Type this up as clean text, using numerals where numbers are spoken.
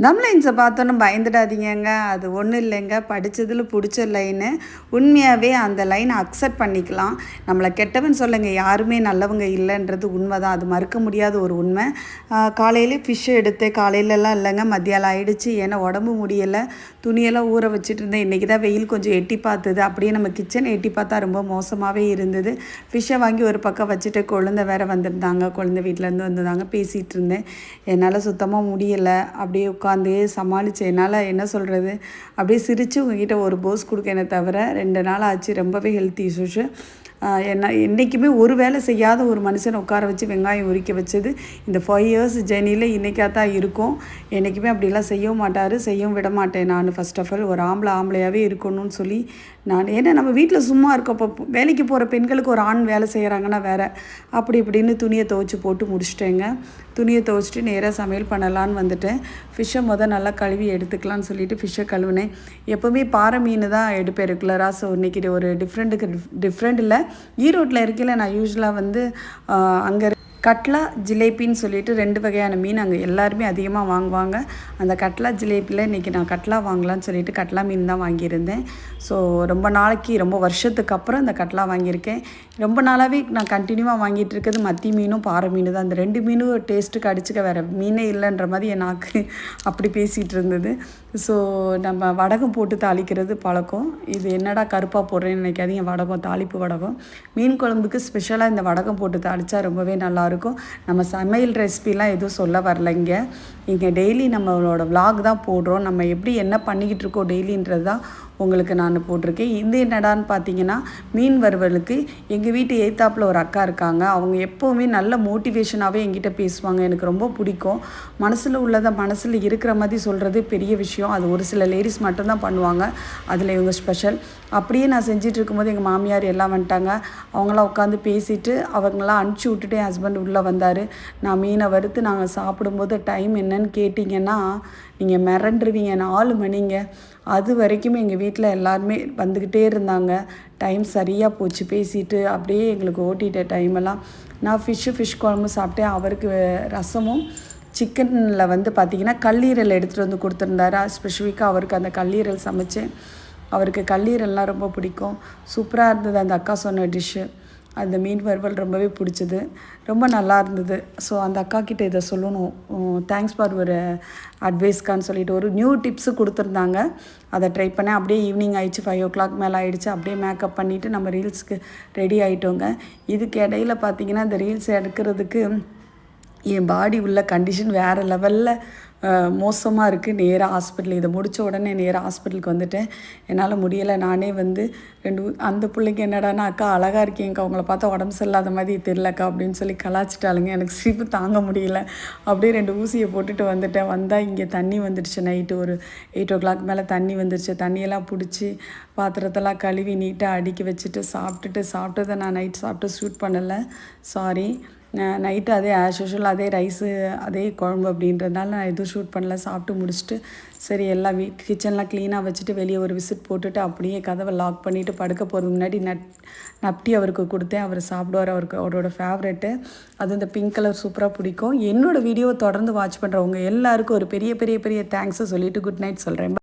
தம் லைன்ஸை பார்த்தோன்னு பயந்துடாதீங்கங்க. அது ஒன்றும் இல்லைங்க. படித்ததில் பிடிச்ச லைனு. உண்மையாகவே அந்த லைனை அக்செப்ட் பண்ணிக்கலாம். நம்மளை கெட்டவன் சொல்லுங்க, யாருமே நல்லவங்க இல்லைன்றது உண்மை தான். அது மறுக்க முடியாத ஒரு உண்மை. காலையிலே ஃபிஷ்ஷு எடுத்து காலையிலலாம் இல்லைங்க, மத்தியானம் ஆகிடுச்சு. ஏன்னா உடம்பு முடியலை, துணியெல்லாம் ஊற வச்சுட்டு இருந்தேன். இன்றைக்கி தான் வெயில் கொஞ்சம் எட்டி பார்த்துது. அப்படியே நம்ம கிச்சன் எட்டி பார்த்தா ரொம்ப மோசமாகவே இருந்தது. ஃபிஷ்ஷை வாங்கி ஒரு பக்கம் வச்சுட்டு குழந்தை வேறு வந்திருந்தாங்க. குழந்தை வீட்டிலேருந்து வந்திருந்தாங்க. பேசிகிட்டு இருந்தேன். என்னால் சுத்தமாக முடியலை. அப்படியே உட்காந்து சமாளித்தேன். என்னால் என்ன சொல்கிறது, அப்படியே சிரித்து உங்ககிட்ட ஒரு போஸ் கொடுக்கேனே தவிர 2 நாள் ஆச்சு. ரொம்பவே ஹெல்த் இஷ்யூஸு. என்றைக்குமே ஒரு வேலை செய்யாத ஒரு மனுஷனை உட்கார வச்சு வெங்காயம் உரிக்க வச்சது இந்த 5 இயர்ஸ் ஜேர்னியில் இன்றைக்காக தான் இருக்கும். என்றைக்குமே அப்படிலாம் செய்யவும் மாட்டார், செய்யவும் விட மாட்டேன் நான். ஃபஸ்ட் ஆஃப் ஆல் ஒரு ஆம்பளையாகவே இருக்கணும்னு சொல்லி நான், ஏன்னா நம்ம வீட்டில் சும்மா இருக்கப்போ வேலைக்கு போகிற பெண்களுக்கு ஒரு ஆண் வேலை செய்கிறாங்கன்னா வேறு அப்படி இப்படின்னு துணியை துவைச்சி போட்டு முடிச்சிட்டேங்க. துணியை துவைச்சிட்டு நேராக சமையல் பண்ணலான்னு வந்துட்டேன். ஃபிஷ்ஷை நல்லா கழுவி எடுத்துக்கலான்னு சொல்லிவிட்டு ஃபிஷ்ஷை கழுவினேன். எப்போவுமே பாறை மீன் தான் எடுப்பேன் ரெகுலராக. ஸோ இன்றைக்கி ஒரு டிஃப்ரெண்ட் இல்லை. ஈரோட்டில் இருக்கையில் நான் யூஸ்வலாக வந்து அங்கே கட்லா ஜிலேபின்னு சொல்லிட்டு 2 வகையான மீன் அங்கே எல்லாருமே அதிகமாக வாங்குவாங்க. அந்த கட்லா ஜிலேபியில் இன்றைக்கி நான் கட்லா வாங்கலான்னு சொல்லிட்டு கட்லா மீன் தான் வாங்கியிருந்தேன். ஸோ ரொம்ப வருஷத்துக்கு அப்புறம் இந்த கட்லா வாங்கியிருக்கேன். ரொம்ப நாளாகவே நான் கண்டினியூவாக வாங்கிட்டு இருக்கிறது மத்தி மீனும் பாறை மீன் தான். அந்த 2 மீனும் டேஸ்ட்டுக்கு அடிச்சுக்க வேறு மீனே இல்லைன்ற மாதிரி என் நாக்கு அப்படி பேசிகிட்டு இருந்தது. ஸோ நம்ம வடகம் போட்டு தாளிக்கிறது பழக்கம். இது என்னடா கருப்பாக போடுறேன்னு நினைக்காதீங்க, வடகம், தாளிப்பு வடகம். மீன் குழம்புக்கு ஸ்பெஷலாக இந்த வடகம் போட்டு தாளித்தா ரொம்பவே நல்லாயிருக்கும். நம்ம சமையல் ரெசிபிலாம் எதுவும் சொல்ல வரலைங்க. இங்கே டெய்லி நம்மளோட விலாக் தான் போடுறோம். நம்ம எப்படி என்ன பண்ணிக்கிட்டு இருக்கோம் டெய்லின்றது தான் உங்களுக்கு நான் போட்டிருக்கேன். இது என்னடான்னு பார்த்தீங்கன்னா, மீன் வறுவலுக்கு எங்கள் வீட்டு எய்த்தாப்பில் ஒரு அக்கா இருக்காங்க. அவங்க எப்போவுமே நல்ல மோட்டிவேஷனாகவே என்கிட்ட பேசுவாங்க. எனக்கு ரொம்ப பிடிக்கும். மனசில் உள்ளதை மனசில் இருக்கிற மாதிரி சொல்கிறது பெரிய விஷயம். அது ஒரு சில லேடிஸ் மட்டும்தான் பண்ணுவாங்க. அதில் இவங்க ஸ்பெஷல். அப்படியே நான் செஞ்சுட்டு இருக்கும்போது எங்கள் மாமியார் எல்லாம் வந்துட்டாங்க. அவங்களாம் உட்காந்து பேசிவிட்டு அவங்களாம் அனுப்பிச்சி விட்டுட்டு என் ஹஸ்பண்ட் உள்ளே வந்தார். நான் மீனை வறுத்து நாங்கள் சாப்பிடும்போது டைம் என்னன்னு கேட்டிங்கன்னா நீங்கள் மிரண்டுருவீங்க. 4 மணிங்க. அது வரைக்குமே எங்கள் வீட்டில் எல்லாருமே வந்துக்கிட்டே இருந்தாங்க. டைம் சரியாக போச்சு பேசிட்டு. அப்படியே எங்களுக்கு ஓட்டிட்ட டைமெல்லாம். நான் ஃபிஷ் குழம்பு சாப்பிட்டேன். அவருக்கு ரசமும் சிக்கனில் வந்து பார்த்திங்கன்னா கல்லீரல் எடுத்துகிட்டு வந்து கொடுத்துருந்தாரு. ஸ்பெசிஃபிக்காக அவருக்கு அந்த கல்லீரல் சமைச்சேன். அவருக்கு கல்லீரல்லாம் ரொம்ப பிடிக்கும். சூப்பராக இருந்தது அந்த அக்கா சொன்ன டிஷ்ஷு. அந்த மீன் வறுவல் ரொம்பவே பிடிச்சது, ரொம்ப நல்லா இருந்தது. ஸோ அந்த அக்கா கிட்டே இதை சொல்லணும், தேங்க்ஸ் ஃபார் ஒரு அட்வைஸ்க்கான்னு சொல்லிட்டு ஒரு நியூ டிப்ஸு கொடுத்துருந்தாங்க. அதை ட்ரை பண்ணேன். அப்படியே ஈவினிங் ஆகிடுச்சு, 5 o'clock மேலே ஆகிடுச்சு. அப்படியே மேக்கப் பண்ணிவிட்டு நம்ம ரீல்ஸுக்கு ரெடி ஆகிட்டோங்க. இதுக்கு இடையில பார்த்திங்கன்னா இந்த ரீல்ஸ் எடுக்கிறதுக்கு என் பாடி உள்ள கண்டிஷன் வேறு லெவலில் மோசமாக இருக்குது. நேராக ஹாஸ்பிட்டல், இதை முடித்த உடனே நேராக ஹாஸ்பிட்டலுக்கு வந்துட்டேன். என்னால் முடியலை. நானே வந்து அந்த பிள்ளைக்கு என்னடானா, அக்கா அழகாக இருக்கீங்கக்கா, அவங்கள பார்த்தா உடம்பு சரியில்லாத மாதிரி தெரியலக்கா அப்படின்னு சொல்லி கலாச்சிட்டாளுங்க. எனக்கு சிரிப்பு தாங்க முடியல. அப்படியே 2 ஊசியை போட்டுட்டு வந்துட்டேன். வந்தால் இங்கே தண்ணி வந்துடுச்சு. நைட்டு ஒரு 8 o'clock மேலே தண்ணி வந்துடுச்சு. தண்ணியெல்லாம் பிடிச்சி பாத்திரத்தெல்லாம் கழுவி நீட்டாக அடுக்கி வச்சுட்டு சாப்பிட்டதை நான் நைட் சாப்பிட்டு ஷூட் பண்ணலை, சாரி. நைட்டு அதே ஆஸ் யூஷுவல் அதே ரைஸு அதே குழம்பு அப்படின்றதுனால நான் எதுவும் ஷூட் பண்ணல. சாப்பிட்டு முடிச்சுட்டு சரி எல்லாம் கிச்சன்லாம் க்ளீனாக வச்சுட்டு வெளியே ஒரு விசிட் போட்டுட்டு அப்படியே கதவை லாக் பண்ணிவிட்டு படுக்க போகிறதுக்கு முன்னாடி நப்டி அவருக்கு கொடுத்தேன். அவர் சாப்பிடுவார். அவரோட ஃபேவரெட்டு அது இந்த பிங்க் கலர் சூப்பராக பிடிக்கும். என்னோடய வீடியோவை தொடர்ந்து வாட்ச் பண்ணுறவங்க எல்லாருக்கும் ஒரு பெரிய பெரிய பெரிய தேங்க்ஸை சொல்லிவிட்டு குட் நைட் சொல்கிறேன்.